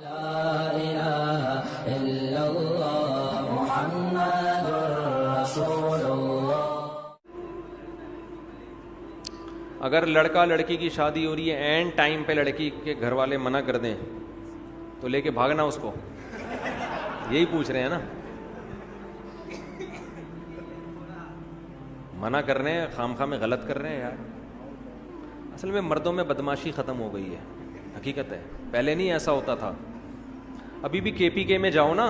لا الہ الا اللہ محمد رسول اللہ. اگر لڑکا لڑکی کی شادی ہو رہی ہے، اینڈ ٹائم پہ لڑکی کے گھر والے منع کر دیں تو لے کے بھاگنا اس کو، یہی پوچھ رہے ہیں نا. منع کر رہے ہیں، خامخواہ میں غلط کر رہے ہیں یار. اصل میں مردوں میں بدماشی ختم ہو گئی ہے، حقیقت ہے. پہلے نہیں ایسا ہوتا تھا. ابھی بھی KPK میں جاؤ نا،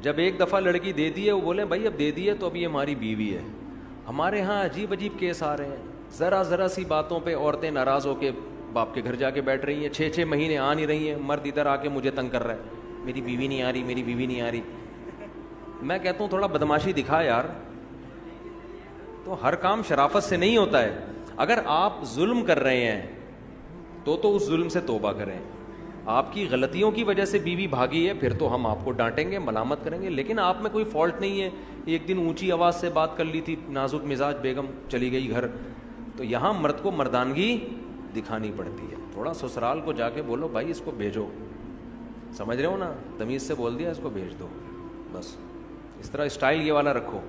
جب ایک دفعہ لڑکی دے دی ہے وہ بولیں بھائی اب دے دی ہے تو اب یہ ہماری بیوی ہے. ہمارے ہاں عجیب عجیب کیس آ رہے ہیں. ذرا سی باتوں پہ عورتیں ناراض ہو کے باپ کے گھر جا کے بیٹھ رہی ہیں. 6 مہینے آ نہیں رہی ہیں، مرد ادھر آ کے مجھے تنگ کر رہا ہے، میری بیوی نہیں آ رہی، میری بیوی نہیں آ رہی. میں کہتا ہوں تھوڑا بدماشی دکھا یار. تو ہر کام شرافت سے نہیں ہوتا ہے. اگر آپ ظلم کر رہے ہیں تو اس ظلم سے توبہ کریں. آپ کی غلطیوں کی وجہ سے بیوی بھاگی ہے، پھر تو ہم آپ کو ڈانٹیں گے، ملامت کریں گے، لیکن آپ میں کوئی فالٹ نہیں ہے. ایک دن اونچی آواز سے بات کر لی تھی، نازک مزاج بیگم چلی گئی گھر. تو یہاں مرد کو مردانگی دکھانی پڑتی ہے. تھوڑا سسرال کو جا کے بولو بھائی اس کو بھیجو، سمجھ رہے ہو نا، تمیز سے بول دیا اس کو بھیج دو بس. اس طرح اسٹائل یہ والا رکھو،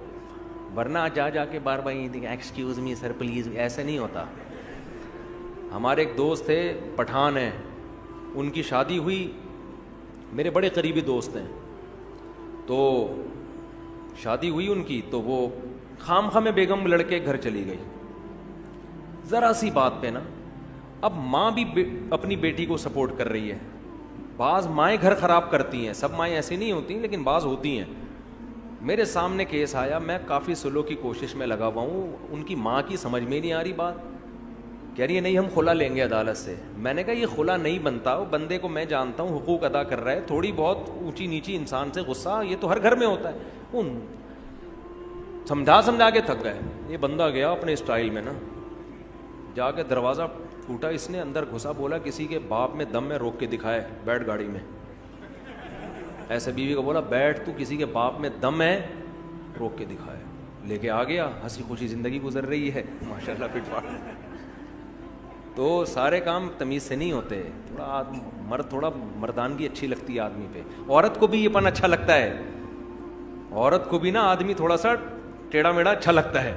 ورنہ جا کے بار بار ایکسکیوز می سر پلیز، ایسے نہیں ہوتا. ہمارے ایک دوست تھے پٹھان ہیں، ان کی شادی ہوئی، میرے بڑے قریبی دوست ہیں. تو شادی ہوئی ان کی، تو وہ خامخواہ میں بیگم لڑکے گھر چلی گئی ذرا سی بات پہ نا. اب ماں بھی اپنی بیٹی کو سپورٹ کر رہی ہے. بعض مائیں گھر خراب کرتی ہیں، سب مائیں ایسی نہیں ہوتی لیکن بعض ہوتی ہیں. میرے سامنے کیس آیا، میں کافی سلو کی کوشش میں لگا ہوا ہوں. ان کی ماں کی سمجھ میں نہیں آ رہی بات، کہہ رہی ہے نہیں ہم خلا لیں گے عدالت سے. میں نے کہا یہ خلا نہیں بنتا، وہ بندے کو میں جانتا ہوں حقوق ادا کر رہا ہے، تھوڑی بہت اونچی نیچی انسان سے غصہ یہ تو ہر گھر میں ہوتا ہے. سمجھا کے تھک گئے. یہ بندہ گیا اپنے اسٹائل میں نا، جا کے دروازہ ٹوٹا، اس نے اندر گھسا، بولا کسی کے باپ میں دم میں روک کے دکھائے، بیٹھ گاڑی میں. ایسے بیوی کو بولا بیٹھ، تو کسی کے باپ میں دم ہے روک کے دکھائے. لے کے آ گیا، ہنسی خوشی زندگی گزر رہی ہے ماشاءاللہ فٹ فاٹ. تو سارے کام تمیز سے نہیں ہوتے. تھوڑا مرد، تھوڑا مردانگی اچھی لگتی ہے آدمی پہ. عورت کو بھی یہ پن اچھا لگتا ہے، عورت کو بھی نا آدمی تھوڑا سا ٹیڑھا میڑھا اچھا لگتا ہے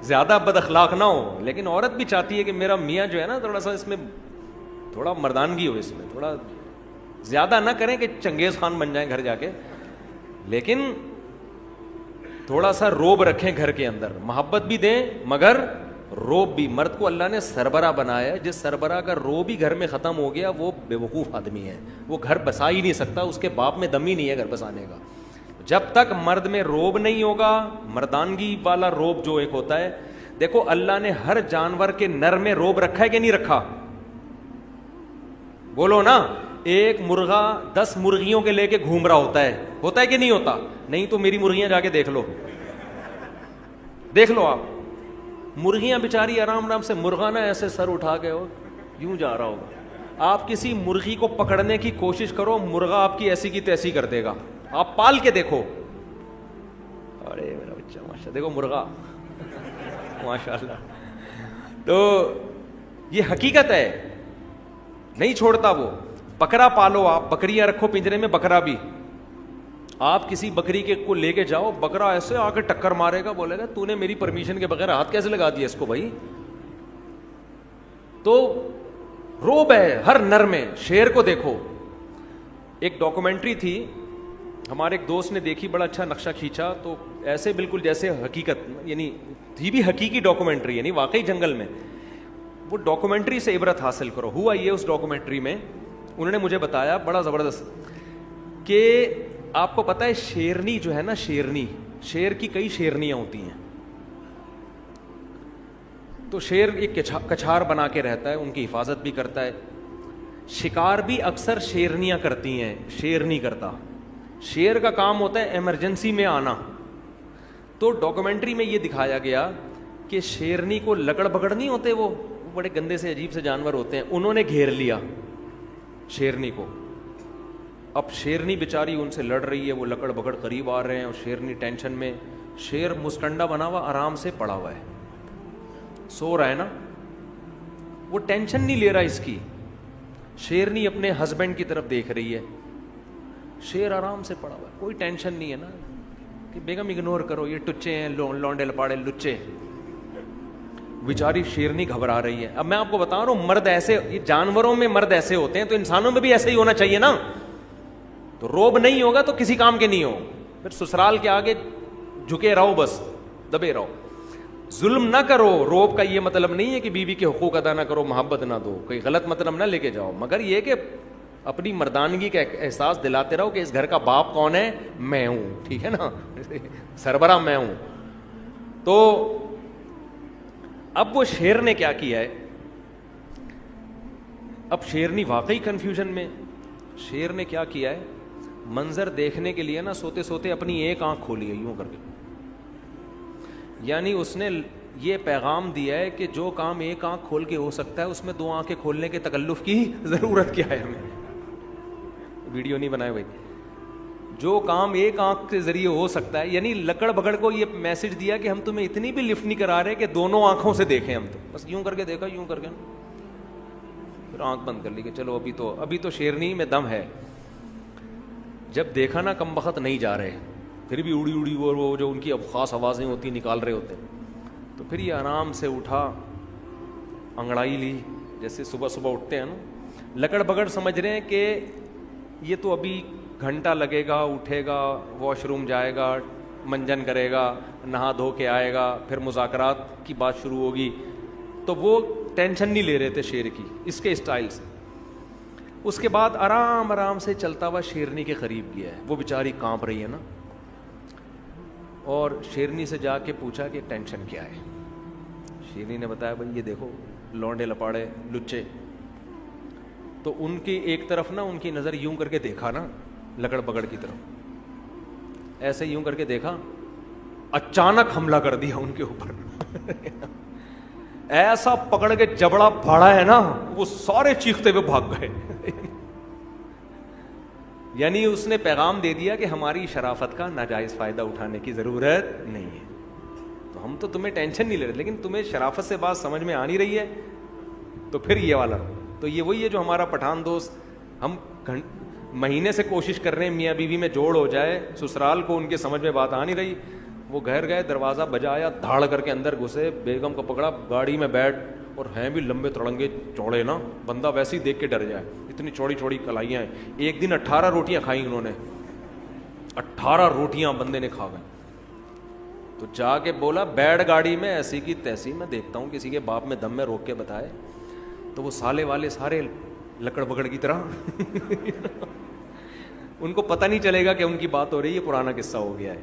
زیادہ بد اخلاق نہ ہو. لیکن عورت بھی چاہتی ہے کہ میرا میاں جو ہے نا تھوڑا سا اس میں تھوڑا مردانگی ہو، اس میں تھوڑا زیادہ نہ کریں کہ چنگیز خان بن جائیں گھر جا کے، لیکن تھوڑا سا روب رکھیں گھر کے اندر. محبت بھی دیں مگر روب بھی. مرد کو اللہ نے سربراہ بنایا ہے، جس سربراہ کا روب ہی گھر میں ختم ہو گیا وہ بے وقوف آدمی ہے، وہ گھر بسا ہی نہیں سکتا، اس کے باپ میں دم ہی نہیں ہے گھر بسانے کا. جب تک مرد میں روب نہیں ہوگا، مردانگی والا روب جو ایک ہوتا ہے. دیکھو اللہ نے ہر جانور کے نر میں روب رکھا ہے کہ نہیں رکھا؟ بولو نا. ایک مرغا 10 مرغیوں کے لے کے گھوم رہا ہوتا ہے کہ نہیں ہوتا؟ نہیں تو میری مرغیاں جا کے دیکھ لو آپ. مرغیاں بیچاری آرام سے، مرغا نا ایسے سر اٹھا کے یوں جا رہا ہوگا. آپ کسی مرغی کو پکڑنے کی کوشش کرو، مرغا آپ کی ایسی کی تیسی کر دے گا. آپ پال کے دیکھو، ارے میرا بچہ ماشاء، دیکھو مرغا ماشاء اللہ. تو یہ حقیقت ہے، نہیں چھوڑتا وہ. بکرا پالو آپ، بکریاں رکھو پنجرے میں، بکرا بھی. آپ کسی بکری کے کو لے کے جاؤ، بکرا ایسے آ کے ٹکر مارے گا، بولے گا تو نے میری پرمیشن کے بغیر ہاتھ کیسے لگا دیا اس کو بھائی. تو روب ہے ہر نر میں. شیر کو دیکھو، ایک ڈاکومنٹری تھی ہمارے ایک دوست نے دیکھی، بڑا اچھا نقشہ کھینچا، تو ایسے بالکل جیسے حقیقت، یعنی تھی بھی حقیقی ڈاکومنٹری، یعنی واقعی جنگل میں. وہ ڈاکومنٹری سے عبرت حاصل کرو. ہوا یہ اس ڈاکومنٹری میں انہوں نے مجھے بتایا بڑا زبردست کہ آپ کو پتا ہے شیرنی جو ہے نا، شیرنی، شیر کی کئی شیرنیاں ہوتی ہیں. تو شیر ایک کچھار بنا کے رہتا ہے، ان کی حفاظت بھی کرتا ہے. شکار بھی اکثر شیرنیاں کرتی ہیں، شیر نہیں کرتا. شیر کا کام ہوتا ہے ایمرجنسی میں آنا. تو ڈاکومنٹری میں یہ دکھایا گیا کہ شیرنی کو لکڑ بگڑ نہیں ہوتے، وہ بڑے گندے سے عجیب سے جانور ہوتے ہیں، انہوں نے گھیر لیا شیرنی کو. اب شیرنی بیچاری ان سے لڑ رہی ہے، وہ لکڑ بگڑ قریب آ رہے ہیں اور شیرنی ٹینشن میں. شیر مسکنڈا بنا ہوا آرام سے پڑا ہوا ہے، سو رہا ہے نا، وہ ٹینشن نہیں لے رہا اس کی. شیرنی اپنے ہسبینڈ کی طرف دیکھ رہی ہے, شیر آرام سے پڑا ہوا ہے, کوئی ٹینشن نہیں ہے نا کہ بیگم اگنور کرو, یہ ٹچے ہیں, لونڈے لپاڑے لچے. بیچاری شیرنی گھبرا رہی ہے. اب میں آپ کو بتا رہا ہوں, مرد ایسے, یہ جانوروں میں مرد ایسے ہوتے ہیں تو انسانوں میں بھی ایسے ہی ہونا چاہیے نا. تو روب نہیں ہوگا تو کسی کام کے نہیں ہو, پھر سسرال کے آگے جھکے رہو, بس دبے رہو. ظلم نہ کرو. روب کا یہ مطلب نہیں ہے کہ بیوی کے حقوق ادا نہ کرو, محبت نہ دو, کوئی غلط مطلب نہ لے کے جاؤ, مگر یہ کہ اپنی مردانگی کا احساس دلاتے رہو کہ اس گھر کا باپ کون ہے, میں ہوں, ٹھیک ہے نا, سربراہ میں ہوں. تو اب وہ شیر نے کیا کیا ہے, اب شیرنی واقعی کنفیوژن میں. شیر نے کیا کیا ہے, منظر دیکھنے کے لیے نا سوتے سوتے اپنی ایک آنکھ کھولی ہے یوں کر کے. یعنی اس نے یہ پیغام دیا ہے کہ جو کام ایک آنکھ کھول کے ہو سکتا ہے اس میں دو آنکھیں کھولنے کے تکلف کی ضرورت کیا ہے ہمیں. ویڈیو نہیں بنائے بھائی. جو کام ایک آنکھ کے ذریعے ہو سکتا ہے, یعنی لکڑ بگڑ کو یہ میسج دیا کہ ہم تمہیں اتنی بھی لفٹ نہیں کرا رہے کہ دونوں آنکھوں سے دیکھیں ہم, تو بس یوں کر کے دیکھا, یوں کر کے پھر آنکھ بند کر لی کہ چلو ابھی تو شیرنی میں دم ہے. جب دیکھا نا کم بخت نہیں جا رہے, پھر بھی اڑی اڑی وہ جو ان کی اب خاص آوازیں ہوتی نکال رہے ہوتے, تو پھر یہ آرام سے اٹھا, انگڑائی لی, جیسے صبح صبح اٹھتے ہیں نا. لکڑ بگڑ سمجھ رہے ہیں کہ یہ تو ابھی گھنٹہ لگے گا, اٹھے گا, واش روم جائے گا, منجن کرے گا, نہا دھو کے آئے گا, پھر مذاکرات کی بات شروع ہوگی. تو وہ ٹینشن نہیں لے رہے تھے شیر کی, اس کے اسٹائل سے. اس کے بعد آرام آرام سے چلتا ہوا شیرنی کے قریب گیا ہے. وہ بیچاری کانپ رہی ہے نا, اور شیرنی سے جا کے پوچھا کہ ٹینشن کیا ہے. شیرنی نے بتایا بھائی یہ دیکھو لونڈے لپاڑے لچے. تو ان کی ایک طرف نا ان کی نظر یوں کر کے دیکھا نا لکڑ بگڑ کی طرف, ایسے یوں کر کے دیکھا, اچانک حملہ کر دیا ان کے اوپر. ایسا پکڑ کے جبڑا پھاڑا ہے نا, وہ سارے چیختے ہوئے بھاگ گئے. یعنی اس نے پیغام دے دیا کہ ہماری شرافت کا ناجائز فائدہ اٹھانے کی ضرورت نہیں ہے. تو ہم تو تمہیں ٹینشن نہیں لے رہے, لیکن تمہیں شرافت سے بات سمجھ میں آ نہیں رہی ہے, تو پھر یہ والا. تو یہ وہی ہے جو ہمارا پٹھان دوست, ہم مہینے سے کوشش کر رہے ہیں میاں بیوی میں جوڑ ہو جائے, سسرال کو ان کے سمجھ میں بات آ نہیں رہی. وہ گھر گئے, دروازہ بجایا, دھاڑ کر کے اندر گھسے, بیگم کو پکڑا, گاڑی میں بیٹھ, اور ہیں بھی لمبے تڑنگے چوڑے نا, بندہ ویسے ہی دیکھ کے ڈر جائے, اتنی چوڑی چوڑی کلائیاں ہیں. ایک دن 18 روٹیاں کھائیں انہوں نے, 18 روٹیاں بندے نے کھا گئے. تو جا کے بولا بیٹھ گاڑی میں, ایسی کی تیسی, میں دیکھتا ہوں کسی کے باپ میں دم میں روک کے بتائے. تو وہ سالے والے سارے لکڑ بگڑ کی طرح ان کو پتہ نہیں چلے گا کہ ان کی بات ہو رہی ہے, پرانا قصہ ہو گیا ہے.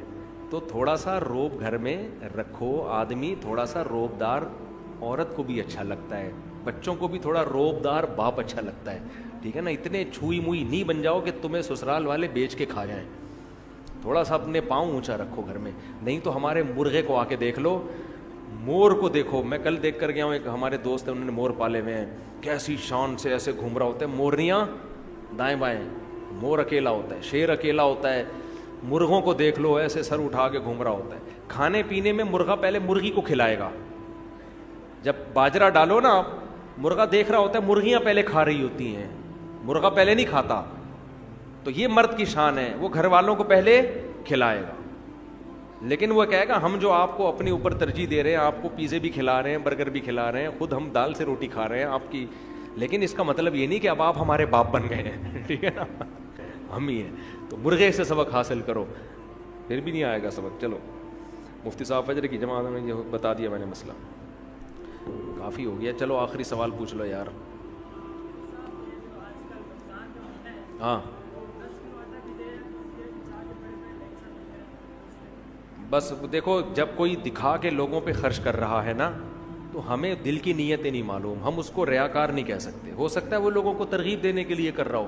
تو تھوڑا سا روب گھر میں رکھو. آدمی تھوڑا سا روبدار عورت کو بھی اچھا لگتا ہے, بچوں کو بھی تھوڑا روبدار باپ اچھا لگتا ہے, ٹھیک ہے نا. اتنے چھوئی موئی نہیں بن جاؤ کہ تمہیں سسرال والے بیچ کے کھا جائیں. تھوڑا سا اپنے پاؤں اونچا رکھو گھر میں. نہیں تو ہمارے مرغے کو آ کے دیکھ لو, مور کو دیکھو. میں کل دیکھ کر گیا ہوں, ایک ہمارے دوست ہیں, انہوں نے مور پالے ہوئے ہیں, کیسی شان سے ایسے گھوم رہا ہوتا ہے. مورنیاں دائیں بائیں, مور اکیلا ہوتا ہے, شیر اکیلا ہوتا ہے. مرغوں کو دیکھ لو, ایسے سر اٹھا کے گھوم رہا ہوتا ہے. کھانے پینے میں مرغا پہلے مرغی کو کھلائے گا. جب باجرہ ڈالو نا, مرغا دیکھ رہا ہوتا ہے, مرغیاں پہلے کھا رہی ہوتی ہیں, مرغا پہلے نہیں کھاتا. تو یہ مرد کی شان ہے, وہ گھر والوں کو پہلے کھلائے گا. لیکن وہ کہے گا ہم جو آپ کو اپنے اوپر ترجیح دے رہے ہیں, آپ کو پیزے بھی کھلا رہے ہیں, برگر بھی کھلا رہے ہیں, خود ہم دال سے روٹی کھا رہے ہیں آپ کی, لیکن اس کا مطلب یہ نہیں کہ اب آپ ہمارے باپ بن گئے ہیں, ٹھیک ہے نا, ہم ہی ہیں. تو مرغے سے سبق حاصل کرو, پھر بھی نہیں آئے گا سبق. چلو مفتی صاحب فجر کی جماعت میں یہ بتا دیا میں نے مسئلہ, کافی ہو گیا. چلو آخری سوال پوچھ لو یار. ہاں بس دیکھو, جب کوئی دکھا کے لوگوں پہ خرچ کر رہا ہے نا, تو ہمیں دل کی نیتیں نہیں معلوم, ہم اس کو ریاکار نہیں کہہ سکتے. ہو سکتا ہے وہ لوگوں کو ترغیب دینے کے لیے کر رہا ہو.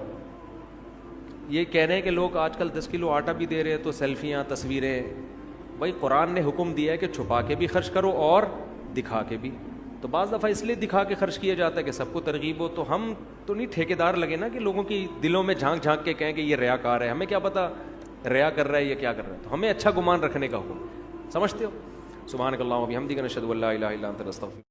یہ کہہ رہے ہیں کہ لوگ آج کل 10 کلو آٹا بھی دے رہے ہیں, تو سیلفیاں تصویریں. بھائی قرآن نے حکم دیا ہے کہ چھپا کے بھی خرچ کرو اور دکھا کے بھی. تو بعض دفعہ اس لیے دکھا کے خرچ کیا جاتا ہے کہ سب کو ترغیب ہو. تو ہم تو نہیں ٹھیکیدار لگے نا کہ لوگوں کی دلوں میں جھانک جھانک کے کہیں کہ یہ ریاکار ہے. ہمیں کیا پتا ریا کر رہا ہے یا کیا کر رہا ہے. تو ہمیں اچھا گمان رکھنے کا حکم, سمجھتے ہو. سبحانک اللہم و بحمدک نشہد ان لا الہ الا انت نستغفرک.